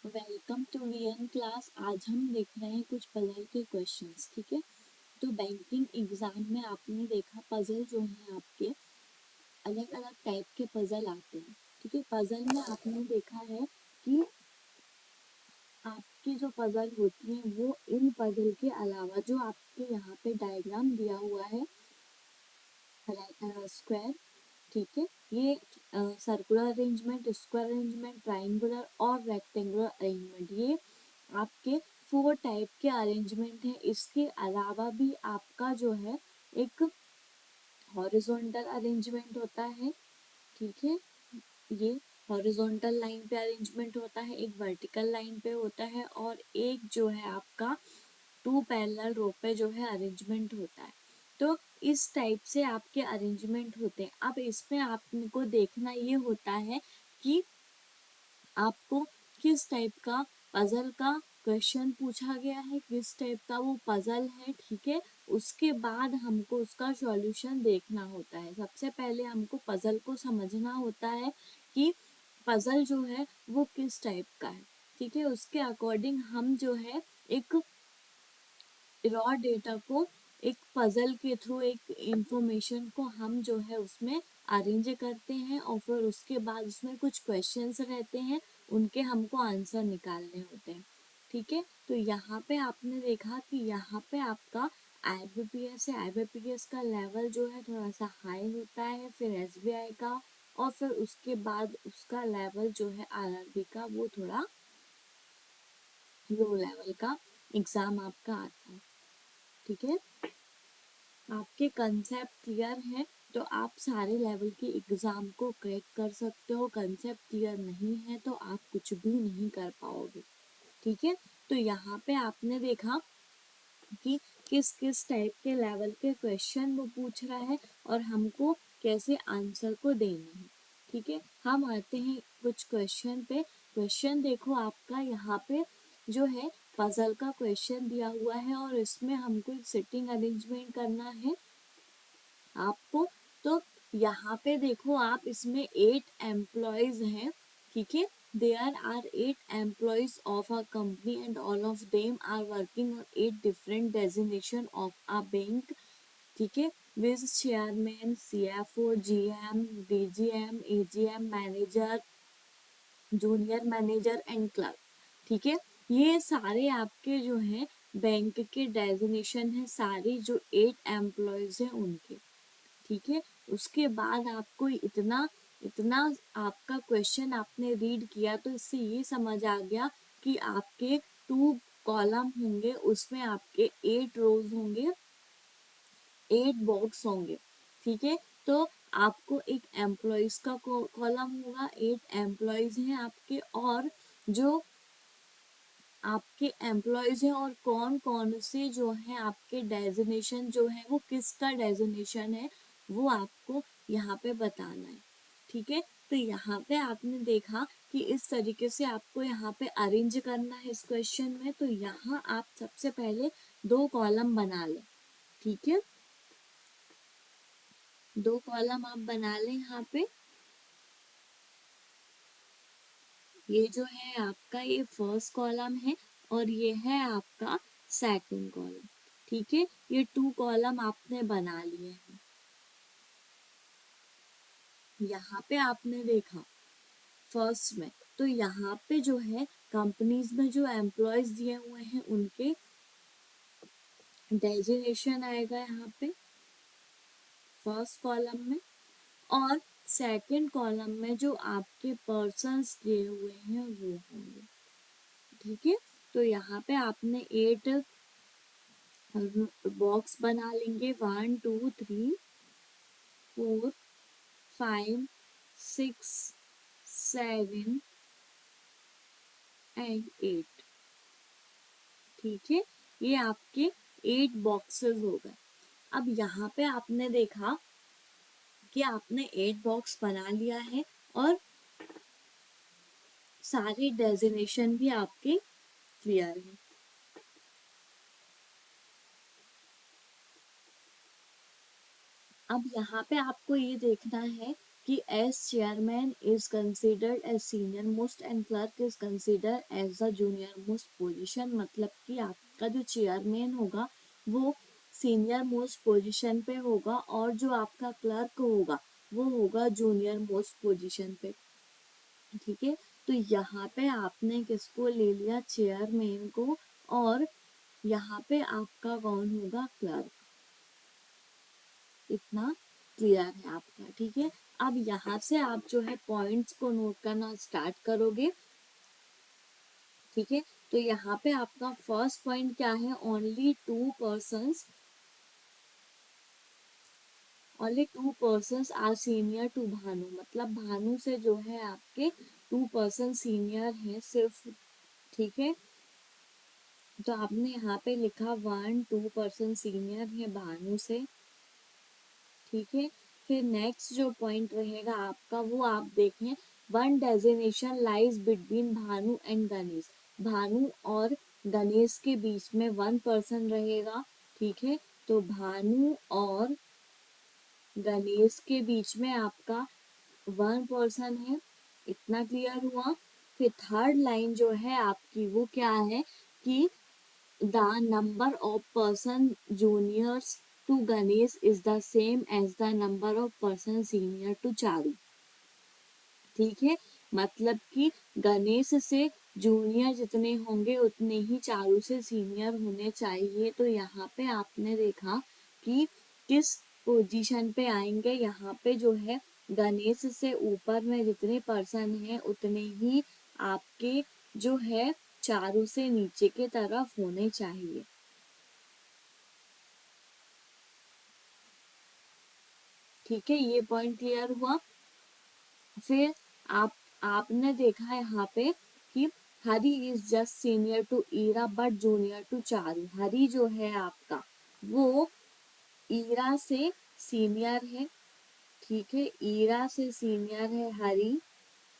Welcome to VN class. आज हम देख रहे हैं कुछ पजल के क्वेश्चंस। ठीक है, तो बैंकिंग एग्जाम में आपने देखा पजल जो है आपके अलग अलग टाइप के पजल आते हैं। ठीक है, पजल में आपने देखा है कि आपकी जो पजल होती है वो इन पजल के अलावा जो आपके यहाँ पे डायग्राम दिया हुआ है स्क्वायर, ठीक है, ये circular arrangement, square arrangement, triangular और रेक्टेंगुलर अरेंजमेंट, ये आपके 4 टाइप के अरेंजमेंट है। इसके अलावा भी आपका जो है एक हॉरिजॉन्टल अरेंजमेंट होता है। ठीक है, ये हॉरिजॉन्टल लाइन पे अरेंजमेंट होता है, एक वर्टिकल लाइन पे होता है और एक जो है आपका 2 पैरेलल रो पे जो है अरेंजमेंट होता है। तो इस टाइप से आपके अरेंजमेंट होते हैं। अब इसमें आपको देखना ये होता है कि आपको किस टाइप का पजल का क्वेश्चन पूछा गया है, किस टाइप का वो पजल है। ठीक है, उसके बाद हमको उसका सॉल्यूशन देखना होता है। सबसे पहले हमको पजल को समझना होता है कि पजल जो है वो किस टाइप का है। ठीक है, उसके अकॉर्डिंग हम जो है एक रॉ डेटा को एक पजल के थ्रू एक इंफॉर्मेशन को हम जो है उसमें अरेंज करते हैं और फिर उसके बाद उसमें कुछ क्वेश्चंस रहते हैं, उनके हमको आंसर निकालने होते हैं। ठीक है, तो यहाँ पे आपने देखा कि यहाँ पे आपका आईबीपीएस है। आईबीपीएस का लेवल जो है थोड़ा सा हाई होता है, फिर एसबीआई का, और फिर उसके बाद उसका लेवल जो है आरआरबी का वो थोड़ा लो लेवल का एग्जाम आपका आता है। ठीक है, आपके कंसेप्ट क्लियर है तो आप सारे लेवल के एग्जाम को क्रैक कर सकते हो। कंसेप्ट क्लियर नहीं है तो आप कुछ भी नहीं कर पाओगे। ठीक है, तो यहाँ पे आपने देखा कि किस किस टाइप के लेवल के क्वेश्चन वो पूछ रहा है और हमको कैसे आंसर को देना है। ठीक है, हम आते हैं कुछ क्वेश्चन पे। क्वेश्चन देखो आपका यहाँ पे जो है पजल का क्वेश्चन दिया हुआ है और इसमें हमको एक सिटिंग अरेंजमेंट करना है आपको। तो यहाँ पे देखो आप इसमें 8 एम्प्लॉयज हैं। ठीक है, there are 8 employees of a company and all of them are working on 8 different designation of a bank. ठीक है, which chairman, CFO, GM, DGM, AGM, manager, junior manager and clerk. ठीक है, ये सारे आपके जो हैं बैंक के डेजिग्नेशन है, सारे जो 8 एम्प्लॉयज हैं उनके। ठीक है, उसके बाद आपको इतना इतना आपका क्वेश्चन आपने रीड किया तो इससे ये समझ आ गया कि आपके 2 कॉलम होंगे, उसमें आपके 8 रोज होंगे, 8 बॉक्स होंगे। ठीक है, तो आपको एक एम्प्लॉयज का कॉलम होगा, 8 एम्प्लॉयज हैं आपके, और जो आपके एम्प्लॉयज हैं और कौन कौन से जो है आपके डेजिग्नेशन जो है वो किसका डेजिग्नेशन है वो आपको यहाँ पे बताना है। ठीक है, तो यहाँ पे आपने देखा कि इस तरीके से आपको यहाँ पे अरेंज करना है इस क्वेश्चन में। तो यहाँ आप सबसे पहले 2 कॉलम बना लें। ठीक है, 2 कॉलम आप बना लें यहाँ पे। ये जो है आपका ये फर्स्ट कॉलम है और ये है आपका सेकंड कॉलम। ठीक है, ये 2 कॉलम आपने बना लिए हैं। यहाँ पे आपने देखा फर्स्ट में, तो यहाँ पे जो है कंपनीज में जो एम्प्लॉयज दिए हुए हैं उनके डेजिग्नेशन आएगा यहाँ पे फर्स्ट कॉलम में, और सेकंड कॉलम में जो आपके पर्सन्स दिए हुए हैं वो होंगे। ठीक है, तो यहाँ पे आपने 8 बॉक्स बना लेंगे, 1 2 3 4 5 6 7 एंड 8। ठीक है, ये आपके 8 बॉक्सेस हो गए। अब यहाँ पे आपने देखा कि आपने 8 बॉक्स बना लिया है और सारे डेजिग्नेशन भी आपके क्लियर है। अब यहाँ पे आपको ये देखना है कि as chairman is considered as senior most and clerk is considered as the junior most position. मतलब कि आपका जो चेयरमैन होगा वो सीनियर मोस्ट पोजीशन पे होगा और जो आपका क्लर्क होगा वो होगा जूनियर मोस्ट पोजीशन पे। ठीक है, तो यहाँ पे आपने किसको ले लिया, चेयरमैन को, और यहाँ पे आपका कौन होगा, क्लर्क। इतना क्लियर है आपका। ठीक है, अब यहाँ से आप जो है पॉइंट्स को नोट करना स्टार्ट करोगे। ठीक है, तो यहाँ पे आपका फर्स्ट पॉइंट क्या है, only two persons are senior to Bhanu. मतलब भानु से जो है आपके 2 पर्सन सीनियर हैं सिर्फ। ठीक है, तो आपने यहाँ पे लिखा 1-2 पर्सन सीनियर है भानु से। ठीक है, फिर नेक्स्ट जो पॉइंट रहेगा आपका वो आप देखें, one designation lies between Bhanu and Ganesh. Bhanu और गणेश के बीच में 1 पर्सन रहेगा। ठीक है, तो भानु और गणेश के बीच में आपका 1 पर्सन है। इतना क्लियर हुआ। फिर थर्ड लाइन जो है आपकी वो क्या है कि the number of person juniors to Ganesh is the same as the number of person senior to Charu. ठीक है, मतलब कि गणेश से जूनियर जितने होंगे उतने ही चारू से सीनियर होने चाहिए। तो यहाँ पे आपने देखा कि किस पोजीशन पे आएंगे, यहाँ पे जो है गणेश से ऊपर में जितने पर्सन हैं उतने ही आपके जो है चारू से नीचे के तरफ होने चाहिए। ठीक है, ये पॉइंट क्लियर हुआ। फिर आपने देखा यहाँ पे कि Hari is just senior to Ira but junior to Charu. Hari जो है आपका वो ईरा से सीनियर है। ठीक है, ईरा से सीनियर है हरी,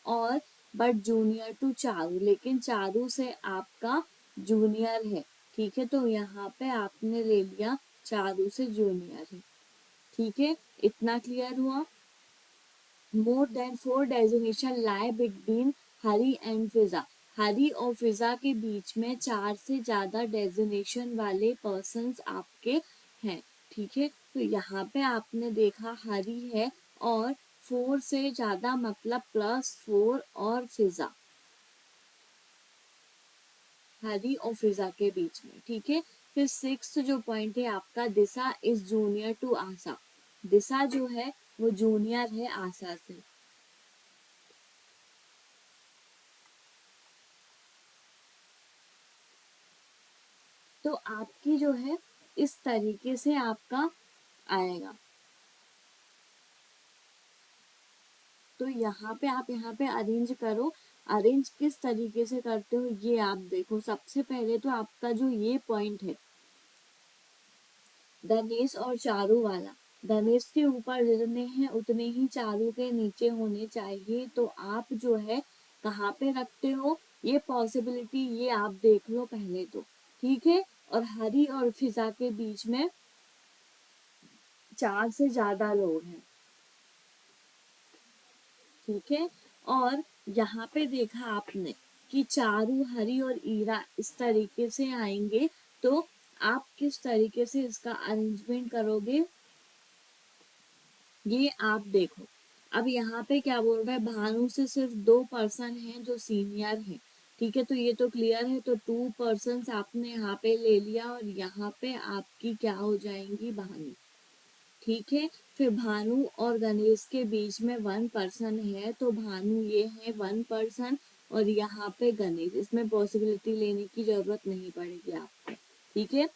और बट जूनियर टू चारू, लेकिन चारू से आपका जूनियर है। ठीक है, तो यहाँ पे आपने ले लिया चारू से जूनियर है। ठीक है, इतना क्लियर हुआ। More than 4 designation lie between Hari and Fiza. Hari और फिजा के बीच में 4 से ज्यादा डेजिग्नेशन वाले पर्सन्स आपके हैं। ठीक है, तो यहाँ पे आपने देखा हरी है और 4 से ज्यादा मतलब +4 और फिजा, हरी और फिजा के बीच में। ठीक है, फिर 6 जो पॉइंट है आपका, दिशा इज जूनियर टू आशा। दिशा जो है वो जूनियर है आशा से। तो आपकी जो है इस तरीके से आपका आएगा। तो यहाँ पे आप यहाँ पे अरेंज करो। अरेंज किस तरीके से करते हो ये आप देखो। सबसे पहले तो आपका जो ये पॉइंट है गणेश और चारू वाला, गणेश के ऊपर जितने हैं उतने ही चारू के नीचे होने चाहिए। तो आप जो है कहाँ पे रखते हो ये पॉसिबिलिटी, ये आप देख लो पहले तो। ठीक है, और हरी और फिजा के बीच में 4 से ज्यादा लोग हैं। ठीक है, और यहाँ पे देखा आपने कि चारू, हरी और ईरा इस तरीके से आएंगे। तो आप किस तरीके से इसका अरेंजमेंट करोगे ये आप देखो। अब यहाँ पे क्या बोल रहा है, भानु से सिर्फ 2 पर्सन हैं जो सीनियर हैं। ठीक है, तो ये तो क्लियर है। तो 2 पर्सन आपने यहाँ पे ले लिया और यहाँ पे आपकी क्या हो जाएंगी, भानु। ठीक है, फिर भानु और गणेश के बीच में 1 पर्सन है, तो भानु ये है 1 पर्सन, और यहाँ पे गणेश। इसमें पॉसिबिलिटी लेने की जरूरत नहीं पड़ेगी आपको। ठीक है,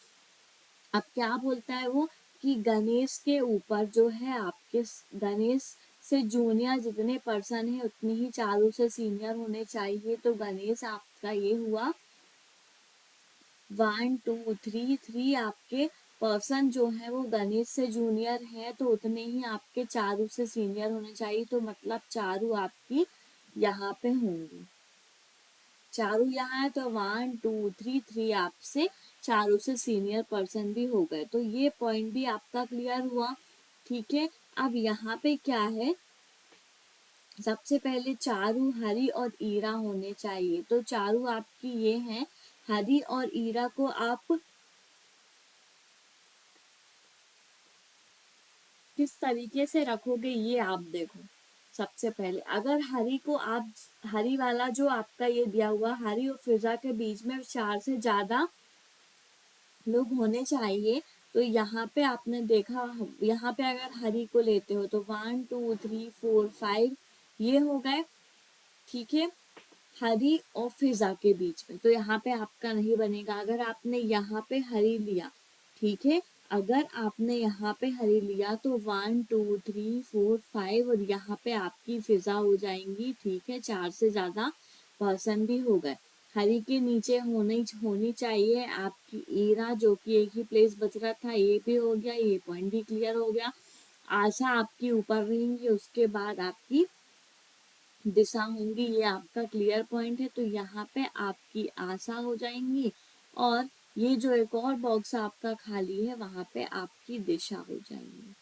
अब क्या बोलता है वो कि गणेश के ऊपर जो है आपके, गणेश से जूनियर जितने पर्सन है उतने ही चारू से सीनियर होने चाहिए। तो गणेश आपका ये हुआ 1, 2, 3 आपके पर्सन जो है वो गणेश से जूनियर है, तो उतने ही आपके चारू से सीनियर होने चाहिए। तो मतलब चारू आपकी यहाँ पे होंगी। चारू यहाँ है तो 1, 2, 3 आपसे चारू से सीनियर पर्सन भी हो गए। तो ये पॉइंट भी आपका क्लियर हुआ। ठीक है, अब यहाँ पे क्या है सबसे पहले चारू, हरी और ईरा होने चाहिए। तो चारू आपकी ये है, हरी और ईरा को आप किस तरीके से रखोगे ये आप देखो। सबसे पहले अगर हरी को आप, हरी वाला जो आपका ये दिया हुआ, हरी और फिजा के बीच में 4 से ज्यादा लोग होने चाहिए। तो यहाँ पे आपने देखा, यहाँ पे अगर हरी को लेते हो तो 1 2 3 4 5 ये हो गए, ठीक है, हरी और फिजा के बीच में। तो यहाँ पे आपका नहीं बनेगा। अगर आपने यहाँ पे हरी लिया, ठीक है, अगर आपने यहाँ पे हरी लिया तो 1 2 3 4 5 और यहाँ पे आपकी फिजा हो जाएंगी, ठीक है, 4 से ज्यादा पर्सन भी हो गए। हरी के नीचे होनी चाहिए आपकी ईरा, जो कि एक ही प्लेस बच रहा था, ये भी हो गया, ये पॉइंट भी क्लियर हो गया। आशा आपकी ऊपर रहेंगी, उसके बाद आपकी दिशा होंगी, ये आपका क्लियर पॉइंट है। तो यहाँ पे आपकी आशा हो जाएंगी और ये जो एक और बॉक्स आपका खाली है वहां पे आपकी दिशा हो जाएंगी,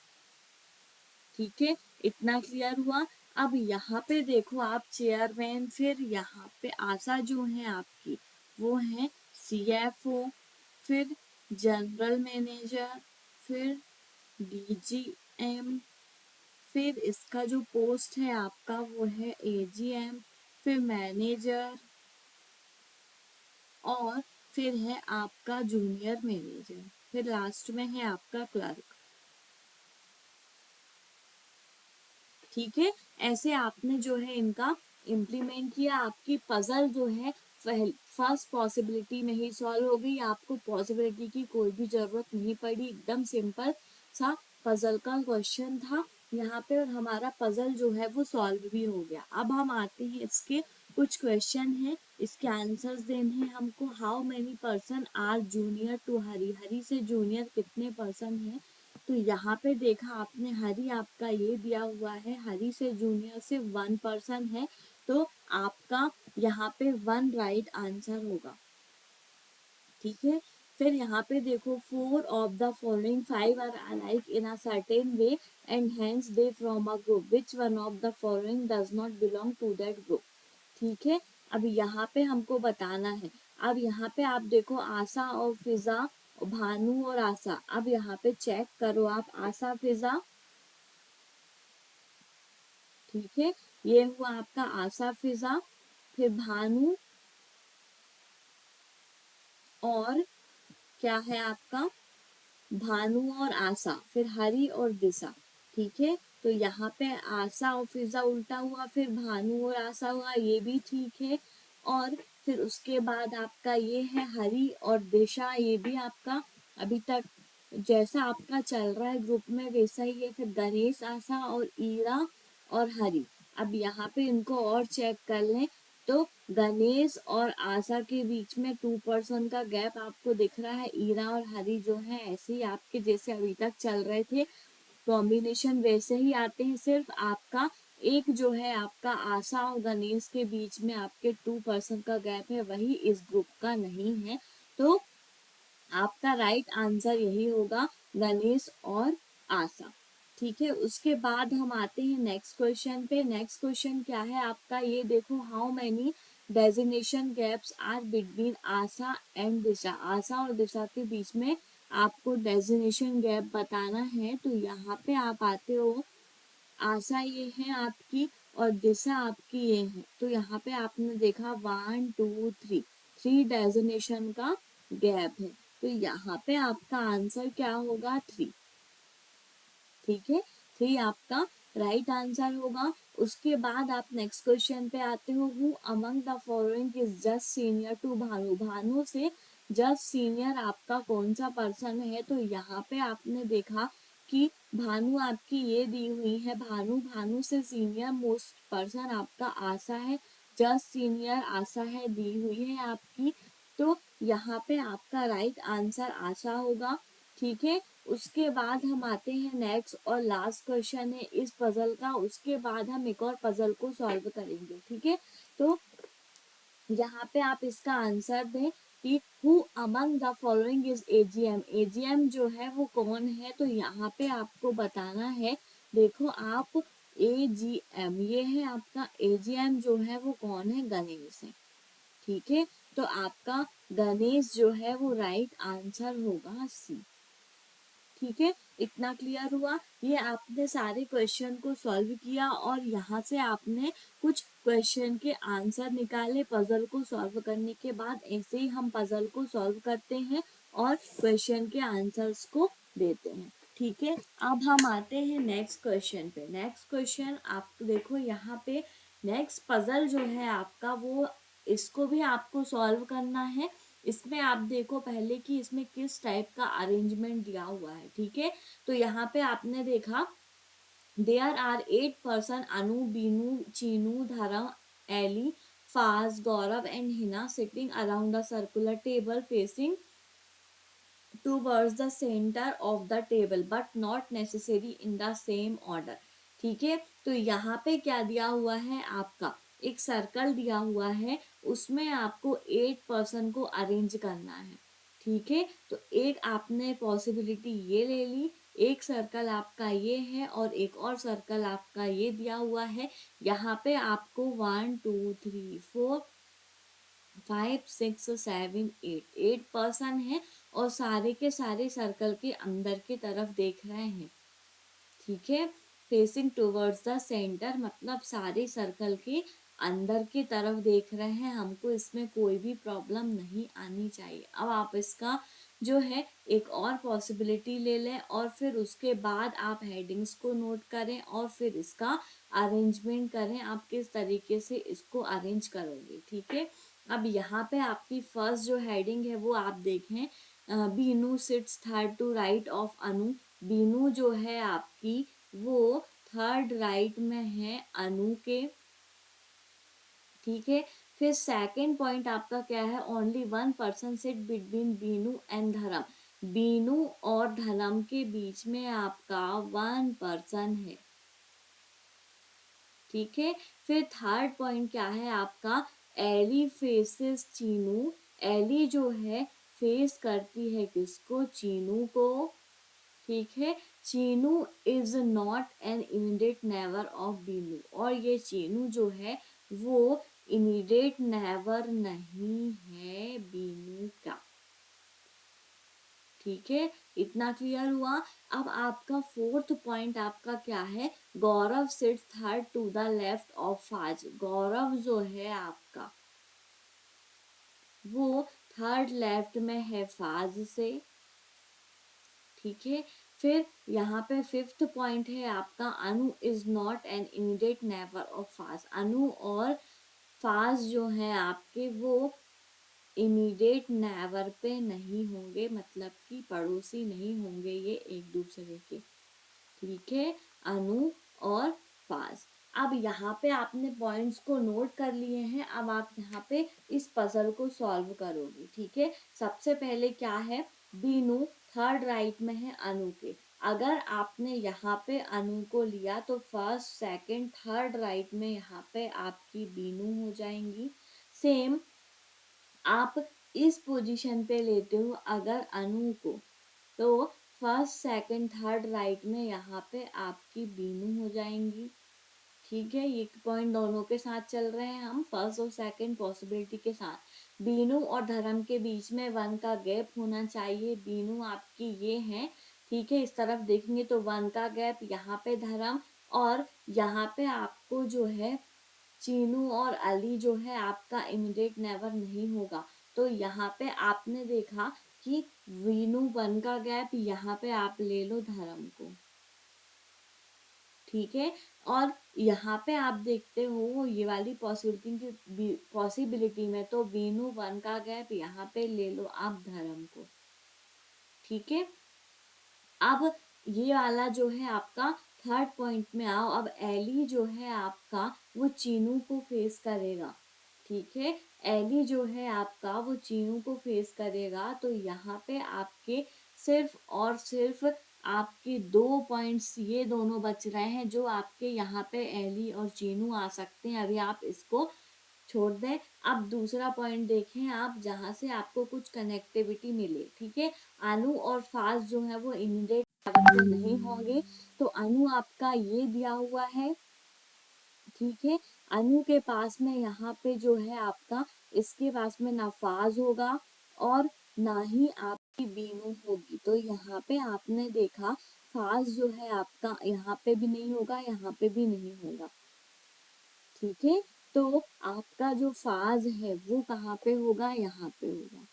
ठीक है, इतना क्लियर हुआ। अब यहाँ पे देखो आप चेयरमैन, फिर यहाँ पे आशा जो है आपकी वो है CFO, फिर जनरल मैनेजर, फिर DGM, फिर इसका जो पोस्ट है आपका वो है AGM, फिर मैनेजर, और फिर है आपका जूनियर मैनेजर, फिर लास्ट में है आपका क्लर्क, ठीक है। ऐसे आपने जो है इनका इम्प्लीमेंट किया। आपकी पजल जो है फर्स्ट पॉसिबिलिटी में ही सॉल्व हो गई, आपको पॉसिबिलिटी की कोई भी जरूरत नहीं पड़ी, एकदम सिंपल सा पजल का क्वेश्चन था यहाँ पे, और हमारा पजल जो है वो सॉल्व भी हो गया। अब हम आते हैं, इसके कुछ क्वेश्चन है, इसके आंसर्स देने हैं हमको। How many person are junior to Hari, Hari से जूनियर कितने पर्सन हैं। तो यहाँ पे देखा आपने, हरी आपका ये दिया हुआ है, हरी से जूनियर से 1 पर्सन है, तो आपका यहाँ पे 1 राइट आंसर होगा, ठीक है। फिर यहाँ पे देखो, 4 of the following 5 are alike in a certain way and hence they from a group, which one of the following does not belong to that group, ठीक है। अब यहाँ पे हमको बताना है। अब यहाँ पे आप देखो, आशा और फिजा, भानु और आशा। अब यहाँ पे चेक करो आप, आशा फिजा, ठीक है, ये हुआ आपका आशा फिजा, फिर भानु, और क्या है आपका, भानु और आशा, फिर हरी और दिशा, ठीक है। तो यहाँ पे आशा और फिजा उल्टा हुआ, फिर भानु और आशा हुआ, ये भी ठीक है। और फिर उसके बाद आपका ये है हरी और दिशा, ये भी आपका अभी तक जैसा आपका चल रहा है ग्रुप में वैसा ही है। फिर गणेश, आशा और ईरा और हरी। अब यहाँ पे इनको और चेक कर लें, तो गणेश और आशा के बीच में 2 पर्सन का गैप आपको दिख रहा है। ईरा और हरी जो है ऐसे ही आपके जैसे अभी तक चल रहे थे, कॉम्बिनेशन वैसे ही आते हैं, सिर्फ आपका एक जो है आपका आशा और गणेश के बीच में आपके 2 पर्सन का गैप है, वही इस ग्रुप का नहीं है। तो आपका राइट आंसर यही होगा, गणेश और आशा, ठीक है। उसके बाद हम आते हैं नेक्स्ट क्वेश्चन पे। नेक्स्ट क्वेश्चन क्या है आपका, ये देखो, how many designation gaps are between Asha and Disha, Asha और दिशा के बीच में आपको डेजिग्नेशन गैप बताना है। तो यहाँ पे आप आते हो, आशा ये है आपकी और दिशा आपकी ये है। तो यहाँ पे आपने देखा 1 2 3, 3 डेजिग्नेशन का गैप है। तो यहाँ पे आपका आंसर क्या होगा, 3, ठीक है, 3 आपका राइट आंसर होगा। उसके बाद आप नेक्स्ट क्वेश्चन पे आते हो, who among the following is just senior to Bhanu, Bhanu से जस्ट सीनियर आपका कौन सा पर्सन है। तो यहाँ पे आपने देखा कि भानु आपकी ये दी हुई है, भानु, भानु से सीनियर मोस्ट पर्सन आपका आशा है, जस्ट सीनियर आशा है दी हुई है आपकी। तो यहाँ पे आपका राइट आंसर आशा होगा, ठीक है। उसके बाद हम आते हैं नेक्स्ट और लास्ट क्वेश्चन है इस पजल का, उसके बाद हम एक और पजल को सॉल्व करेंगे, ठीक है। तो यहाँ पे आप इसका आंसर दें कि who among the following is AGM, AGM जो है वो कौन है। तो यहाँ पे आपको बताना है, देखो आप AGM, ये है आपका AGM जो है वो कौन है, गणेश है। ठीक है, तो आपका गणेश जो है वो राइट आंसर होगा सी। ठीक है, इतना क्लियर हुआ। ये आपने सारे क्वेश्चन को सॉल्व किया और यहाँ से आपने कुछ क्वेश्चन के आंसर निकाले पजल को सॉल्व करने के बाद। ऐसे ही हम पजल को सॉल्व करते हैं और क्वेश्चन के आंसर्स को देते हैं। ठीक है, अब हम आते हैं नेक्स्ट क्वेश्चन पे। नेक्स्ट क्वेश्चन आप देखो यहाँ पे, नेक्स्ट पजल जो है आपका वो, इसको भी आपको सॉल्व करना है। इसमें आप देखो पहले कि इसमें किस टाइप का अरेंजमेंट दिया हुआ है। ठीक है, तो यहाँ पे आपने देखा there are 8 person, Anu, Binu, Chinu, Dharm, Eli, Faaz, Gaurav and Hina sitting around a circular table facing towards the center of the table but not necessary in the same order। ठीक है, तो यहाँ पे क्या दिया हुआ है, आपका एक सर्कल दिया हुआ है, उसमें आपको 8 पर्सन को अरेंज करना है। ठीक है, तो एक आपने पॉसिबिलिटी ये ले ली, एक सर्कल आपका ये है और एक और सर्कल आपका ये दिया हुआ है। यहाँ पे आपको 1 2 3 4 5 6 7 8 8 पर्सन है और सारे के सारे सर्कल के अंदर की तरफ देख रहे हैं। ठीक है, फेसिंग टुवर्ड्स द सेंटर, मतलब सारे सर्कल के अंदर की तरफ देख रहे हैं। हमको इसमें कोई भी प्रॉब्लम नहीं आनी चाहिए। अब आप इसका जो है एक और पॉसिबिलिटी ले लें और फिर उसके बाद आप हेडिंग्स को नोट करें और फिर इसका अरेंजमेंट करें, आप किस तरीके से इसको अरेंज करोगे। ठीक है, अब यहाँ पे आपकी फर्स्ट जो हेडिंग है वो आप देखें, Binu sits third to right of Anu. Binu जो है आपकी वो थर्ड राइट में है अनु के। ठीक है, फिर सेकंड पॉइंट आपका क्या है, only 1 person sit between Binu and धर्म। बीनू और धर्म के बीच में आपका 1 पर्सन है। ठीक है, फिर थर्ड पॉइंट क्या है आपका, एली फेसेस चीनू। एली जो है फेस करती है किसको, चीनू को। ठीक है, Chinu is not an immediate neighbour of Binu, और ये चीनू जो है वो इमीडिएट नेबर नहीं है बीनू का। ठीक है, इतना क्लियर हुआ। अब आपका फोर्थ पॉइंट आपका क्या है, Gaurav sits third to the left of Faaz. Gaurav जो है आपका वो थर्ड लेफ्ट में है फाज से। ठीक है, फिर यहाँ पे फिफ्थ पॉइंट है आपका, Anu is not an immediate neighbour of Faaz. Anu और फाज जो है आपके वो इमीडिएट नेबर पे नहीं होंगे, मतलब कि पड़ोसी नहीं होंगे ये एक दूसरे के। ठीक है, अनु और फाज। अब यहाँ पे आपने पॉइंट्स को नोट कर लिए हैं, अब आप यहाँ पे इस पजल को सॉल्व करोगे। ठीक है, सबसे पहले क्या है, बीनू थर्ड राइट में है अनु के। अगर आपने यहाँ पे अनु को लिया तो फर्स्ट सेकंड थर्ड राइट में यहाँ पे आपकी बीनू हो जाएंगी। सेम आप इस पोजीशन पे लेते हो अगर अनु को, तो फर्स्ट सेकंड थर्ड राइट में यहाँ पे आपकी बीनू हो जाएंगी। ठीक है, ये पॉइंट दोनों के साथ चल रहे हैं हम, फर्स्ट और सेकंड पॉसिबिलिटी के साथ। बीनू और धर्म के बीच में 1 का गैप होना चाहिए। बीनू आपकी ये है। ठीक है, इस तरफ देखेंगे तो 1 का गैप, यहाँ पे धर्म और यहाँ पे आपको जो है चीनू और अली जो है आपका इमीडिएट नेबर नहीं होगा। तो यहाँ पे आपने देखा कि वीनू 1 का गैप, यहाँ पे आप ले लो धर्म को। ठीक है, और यहाँ पे आप देखते हो ये वाली पॉसिबिलिटी में तो वीनू 1 का गैप, यहाँ पे ले लो आप धर्म को। ठीक है, अब ये वाला जो है आपका थर्ड पॉइंट में आओ। अब एली जो है आपका वो चीनू को फेस करेगा। ठीक है, एली जो है आपका वो चीनू को फेस करेगा, तो यहाँ पे आपके सिर्फ और सिर्फ आपके 2 पॉइंट्स ये दोनों बच रहे हैं जो आपके यहाँ पे एली और चीनू आ सकते हैं। अभी आप इसको छोड़ दें। अब दूसरा पॉइंट देखें आप, जहाँ से आपको कुछ कनेक्टिविटी मिले। ठीक है, अनु और फाज जो है वो इमीडिएट नहीं होंगे, तो अनु आपका ये दिया हुआ है ठीक है। अनु के पास में यहाँ पे जो है आपका, इसके पास में ना फाज होगा और ना ही आपकी बीनू होगी। तो यहाँ पे आपने देखा फाज जो है आपका यहाँ पे भी नहीं होगा, यहाँ पे भी नहीं होगा, ठीक है। तो आपका जो फाज है वो कहाँ पे होगा, यहाँ पे होगा।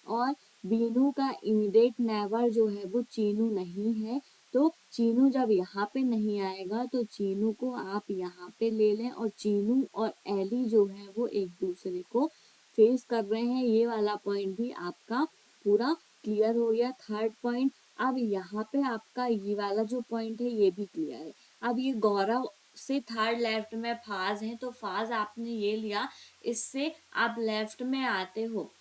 और बीनू का इमीडिएट नेबर जो है वो चीनू नहीं है। तो चीनू जब यहाँ पे नहीं आएगा तो चीनू को आप यहाँ पे ले लें, और चीनू और एली जो है वो एक दूसरे को फेस कर रहे हैं। ये वाला पॉइंट भी आपका पूरा क्लियर हो गया। थर्ड पॉइंट, अब यहाँ पे आपका ये वाला जो पॉइंट है ये भी क्लियर है। अब ये गौरव से थर्ड लेफ्ट में फाज है, तो फाज आपने ये लिया, इससे आप लेफ्ट में आते हो,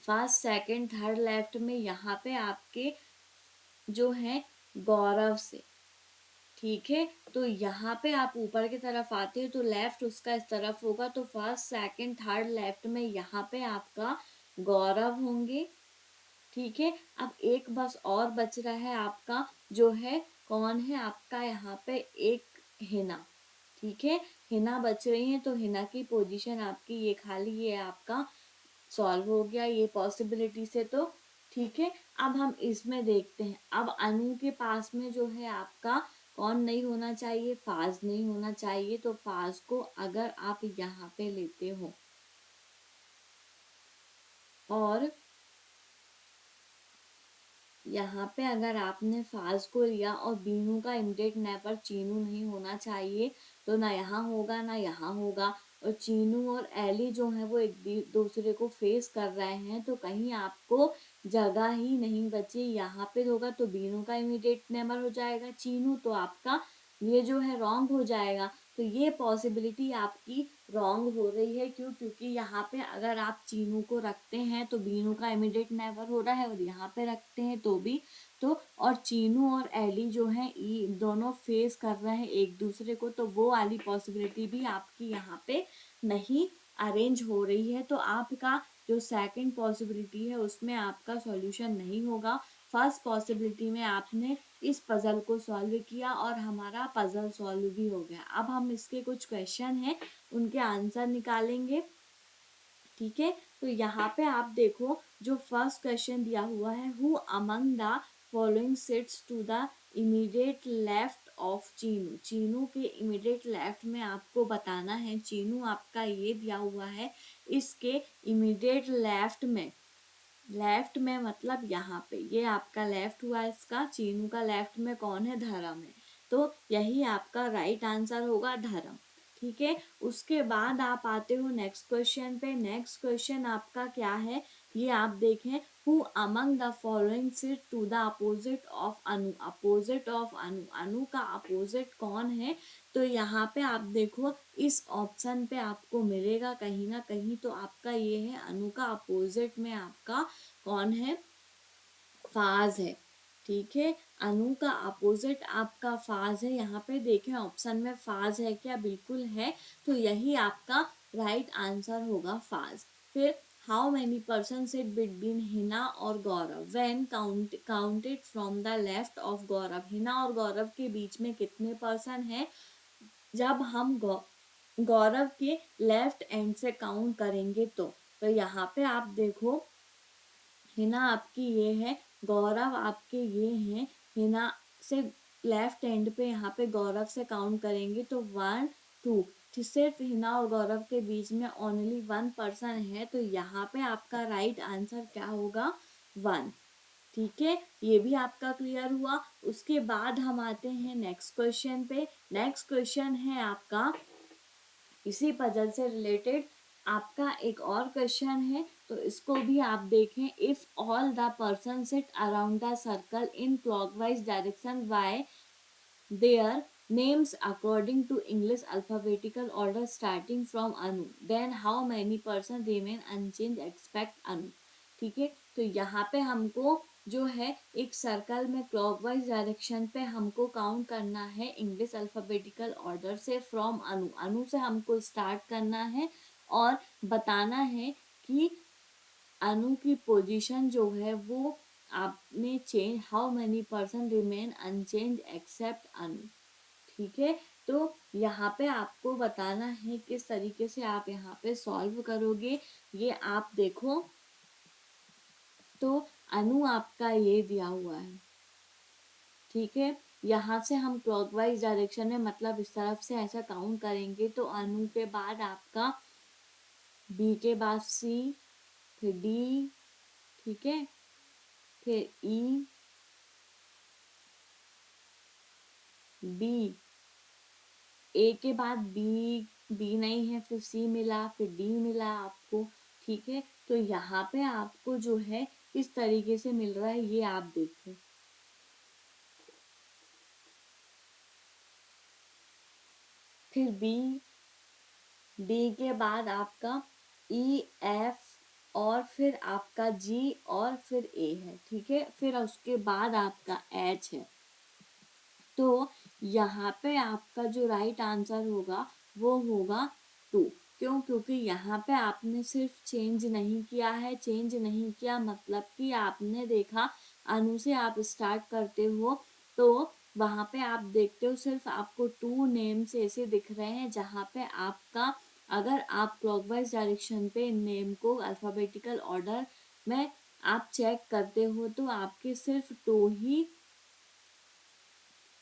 फर्स्ट सेकंड थर्ड लेफ्ट में यहाँ पे आपके जो है गौरव से, ठीक है। तो यहाँ पे आप ऊपर की तरफ आते हो तो लेफ्ट उसका इस तरफ होगा, तो फर्स्ट सेकंड थर्ड लेफ्ट में यहाँ पे आपका गौरव होंगे, ठीक है। अब एक बस और बच रहा है आपका, जो है कौन है आपका यहाँ पे एक हिना, ठीक है। हिना बच रही है, तो हिना की पोजीशन आपकी ये खाली, ये आपका सॉल्व हो गया ये पॉसिबिलिटी से। तो ठीक है, अब हम इसमें देखते हैं। अब अनु के पास में जो है आपका कौन नहीं होना चाहिए, फाज नहीं होना चाहिए। तो फाज को अगर आप यहाँ पे लेते हो और यहाँ पे अगर आपने फाज को लिया और बीनू का इमीडिएट नेबर चीनू नहीं होना चाहिए, तो ना यहाँ होगा ना यहाँ होगा, और चीनू और एली जो है वो एक दूसरे को फेस कर रहे हैं, तो कहीं आपको जगह ही नहीं बची। यहाँ पे होगा तो बीनू का इमीडिएट नेबर हो जाएगा चीनू, तो आपका ये जो है रॉन्ग हो जाएगा। तो ये पॉसिबिलिटी आपकी रॉन्ग हो रही है। क्यों? क्योंकि यहाँ पे अगर आप चीनू को रखते हैं तो बीनू का इमीडिएट नेबर हो रहा है, और यहाँ पे रखते हैं तो भी। तो और चीनू और एली जो है दोनों फेस कर रहे हैं एक दूसरे को, तो वो वाली पॉसिबिलिटी भी आपकी यहाँ पे नहीं अरेंज हो रही है। तो आपका जो सेकंड पॉसिबिलिटी है उसमें आपका सॉल्यूशन नहीं होगा। फर्स्ट पॉसिबिलिटी में आपने इस पजल को सॉल्व किया और हमारा पजल सॉल्व भी हो गया। अब हम इसके कुछ क्वेश्चन हैं उनके आंसर निकालेंगे, ठीक है। तो यहाँ पे आप देखो, जो फर्स्ट क्वेश्चन दिया हुआ है, who among the following sits to the immediate left of Chinu. Chinu के इमीडिएट लेफ्ट में आपको बताना है, चीनू आपका ये दिया हुआ है, इसके इमीडिएट लेफ्ट में मतलब यहाँ पे ये आपका लेफ्ट हुआ, इसका चीनू का लेफ्ट में कौन है, धर्म है। तो यही आपका राइट आंसर होगा, धर्म, ठीक है। उसके बाद आप आते हो नेक्स्ट क्वेश्चन पे। नेक्स्ट क्वेश्चन आपका क्या है, ये आप देखें, who among the following sit to the opposite of Anu. Opposite of Anu, Anu का अपोजिट कौन है। तो यहाँ पे आप देखो, इस ऑप्शन पे आपको मिलेगा कहीं ना कहीं, तो आपका ये है अनु का अपोजिट में आपका कौन है, फाज है, ठीक है। अनु का अपोजिट आपका फाज है। यहाँ पे देखें ऑप्शन में फाज है क्या, बिल्कुल है। तो यही आपका राइट आंसर होगा, फाज। फिर how many person sit between Hina और Gaurav when counted from the left of Gaurav. Hina और गौरव के बीच में कितने पर्सन है, जब हम गौरव के लेफ्ट एंड से काउंट करेंगे तो यहाँ पे आप देखो, हिना आपकी ये है, गौरव आपके ये हैं। हिना से लेफ्ट एंड पे यहाँ पे गौरव से काउंट करेंगे तो 1 2, सिर्फ हिना और गौरव के बीच में ओनली 1 पर्सन है, तो यहाँ पे आपका राइट आंसर क्या होगा, 1, ठीक है। ये भी आपका क्लियर हुआ। उसके बाद हम आते हैं नेक्स्ट क्वेश्चन पे। नेक्स्ट क्वेश्चन है आपका इसी पजल से रिलेटेड आपका एक और क्वेश्चन है, तो इसको भी आप देखें। If all the person sit around the circle in clockwise direction by their names according to English alphabetical order starting from Anu, then how many person remain unchanged except Anu, ठीक है। तो यहाँ पे हमको जो है एक सर्कल में क्लॉकवाइज डायरेक्शन पे हमको काउंट करना है इंग्लिश अल्फाबेटिकल ऑर्डर से, फ्रॉम अनु, अनु से हमको स्टार्ट करना है और बताना है कि अनु की पोजीशन जो है वो आपने change, how many person remain unchange except Anu, ठीक है। तो यहाँ पे आपको बताना है किस तरीके से आप यहाँ पे सॉल्व करोगे। ये आप देखो, तो अनु आपका ये दिया हुआ है, ठीक है। यहाँ से हम क्लॉकवाइज डायरेक्शन में, मतलब इस तरफ से ऐसा काउंट करेंगे, तो अनु के बाद आपका बी के बाद सी, फिर डी, ठीक है, फिर ई, बी, ए के बाद बी, बी नहीं है, फिर सी मिला, फिर डी मिला आपको, ठीक है। तो यहाँ पे आपको जो है किस तरीके से मिल रहा है ये आप देखो। फिर बी, डी के बाद आपका ई, एफ, और फिर आपका जी, और फिर ए है, ठीक है। फिर उसके बाद आपका एच है। तो यहाँ पे आपका जो राइट आंसर होगा वो होगा 2। क्यों? क्योंकि यहाँ पे आपने सिर्फ चेंज नहीं किया है। चेंज नहीं किया मतलब कि आपने देखा अनु से आप स्टार्ट करते हो, तो वहाँ पे आप देखते हो सिर्फ आपको 2 नेम्स ऐसे दिख रहे हैं जहाँ पे आपका, अगर आप क्लॉकवाइज डायरेक्शन पे नेम को अल्फ़ाबेटिकल ऑर्डर में आप चेक करते हो तो आपके सिर्फ 2 ही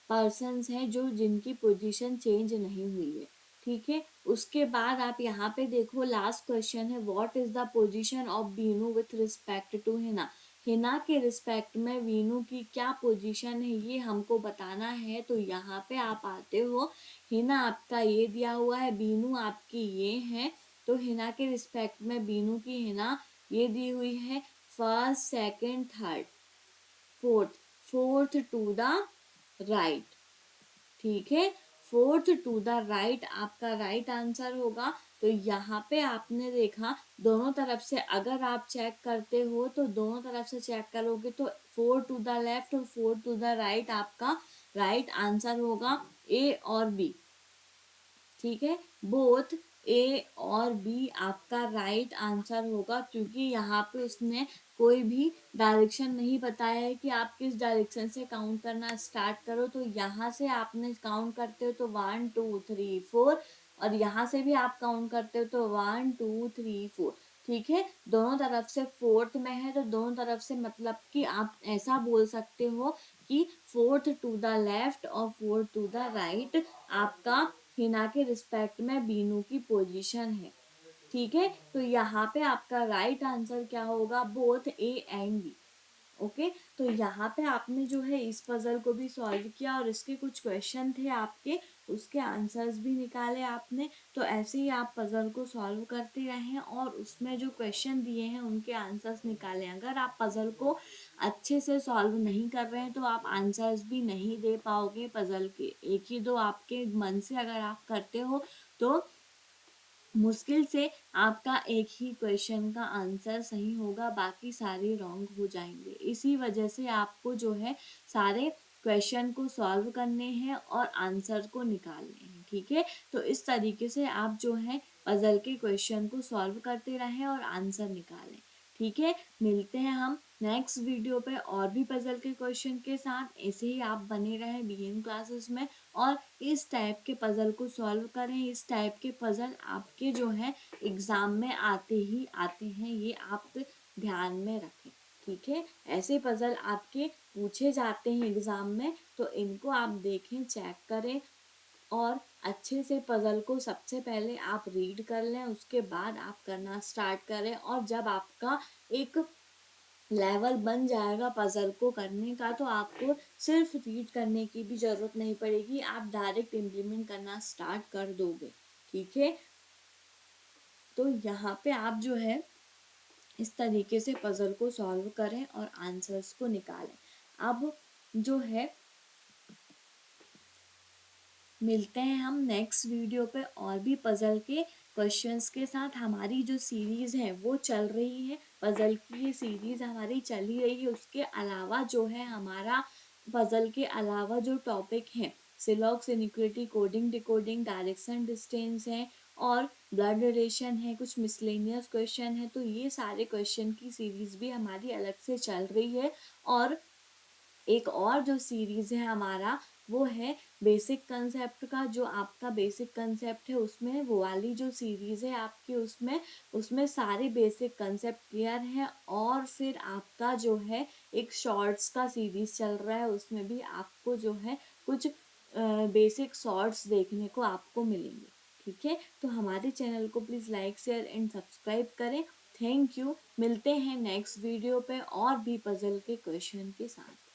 पर्सन्स हैं जो जिनकी पोजीशन चेंज नहीं हुई है, ठीक है। उसके बाद आप यहाँ पे देखो, लास्ट क्वेश्चन है, what is the position of Veenu with respect to Hina. Hina के रिस्पेक्ट में वीनू की क्या पोजीशन है ये हमको बताना है। तो यहाँ पे आप आते हो, हिना आपका ये दिया हुआ है, वीनू आपकी ये है, तो हिना के रिस्पेक्ट में वीनू की हिना ये दी हुई है, first, second, third, fourth, fourth to the right, ठीक है। फोर्थ टू द राइट आपका राइट आंसर होगा। तो यहाँ पे आपने देखा दोनों तरफ से अगर आप चेक करते हो तो दोनों तरफ से चेक करोगे तो 4 टू द लेफ्ट और 4 टू द राइट आपका राइट आंसर होगा, ए और बी, ठीक है। बोथ ए और बी आपका राइट आंसर होगा, क्योंकि यहाँ पे उसने कोई भी डायरेक्शन नहीं बताया है कि आप किस डायरेक्शन से काउंट करना स्टार्ट करो। तो यहाँ से आपने काउंट करते हो तो 1 2 3 4, और यहाँ से भी आप काउंट करते हो तो 1 2 3 4, ठीक है। दोनों तरफ से फोर्थ में है तो दोनों तरफ से मतलब कि आप ऐसा बोल सकते हो कि फोर्थ टू द लेफ्ट और फोर्थ टू द राइट आपका हिना के रिस्पेक्ट में बीनू की पोजीशन है, ठीक है। तो यहाँ पे आपका राइट आंसर क्या होगा, both A and B, okay. तो यहाँ पे आपने जो है इस पजल को भी सॉल्व किया और इसके कुछ क्वेश्चन थे आपके, उसके आंसर्स भी निकाले आपने। तो ऐसे ही आप पजल को सॉल्व करते रहें और उसमें जो क्वेश्चन दिए हैं उनके आंसर्स निकालें। अगर आप पजल को अच्छे से सॉल्व नहीं कर रहे हैं तो आप आंसर्स भी नहीं दे पाओगे पजल के। एक ही दो आपके मन से अगर आप करते हो तो मुश्किल से आपका एक ही क्वेश्चन का आंसर सही होगा, बाकी सारे रॉन्ग हो जाएंगे। इसी वजह से आपको जो है सारे क्वेश्चन को सॉल्व करने हैं और आंसर को निकालने हैं, ठीक है। तो इस तरीके से आप जो है पजल के क्वेश्चन को सॉल्व करते रहें और आंसर निकालें, ठीक है। मिलते हैं हम नेक्स्ट वीडियो पे और भी पजल के क्वेश्चन के साथ। ऐसे ही आप बने रहें बीएन क्लासेस में और इस टाइप के पजल को सॉल्व करें। इस टाइप के पजल आपके जो है एग्जाम में आते ही आते हैं, ये आप ध्यान में रखें, ठीक है। ऐसे पजल आपके पूछे जाते हैं एग्जाम में, तो इनको आप देखें, चेक करें और अच्छे से पजल को सबसे पहले आप रीड कर लें, उसके बाद आप करना स्टार्ट करें। और जब आपका एक लेवल बन जाएगा पजल को करने का तो आपको सिर्फ रीड करने की भी ज़रूरत नहीं पड़ेगी, आप डायरेक्ट इम्प्लीमेंट करना स्टार्ट कर दोगे, ठीक है। तो यहाँ पे आप जो है इस तरीके से पजल को सॉल्व करें और आंसर्स को निकालें। अब जो है मिलते हैं हम नेक्स्ट वीडियो पे और भी पजल के क्वेश्चंस के साथ। हमारी जो सीरीज़ है वो चल रही है, पजल की ये सीरीज़ हमारी चल ही रही है। उसके अलावा जो है हमारा पजल के अलावा जो टॉपिक हैं, syllogism, inequality, coding, decoding, direction distance है और ब्लड रिलेशन है, कुछ मिसलेनियस क्वेश्चन है। तो ये सारे क्वेश्चन की सीरीज़ भी हमारी अलग से चल रही है। और एक और जो सीरीज़ है हमारा वो है बेसिक कंसेप्ट का। जो आपका बेसिक कंसेप्ट है उसमें वो वाली जो सीरीज़ है आपकी, उसमें सारे बेसिक कंसेप्ट क्लियर है। और फिर आपका जो है एक शॉर्ट्स का सीरीज़ चल रहा है, उसमें भी आपको जो है कुछ बेसिक शॉर्ट्स देखने को आपको मिलेंगे। ठीक है, तो हमारे चैनल को please like share and subscribe करें। Thank you. मिलते हैं नेक्स्ट वीडियो पे और भी पजल के क्वेश्चन के साथ।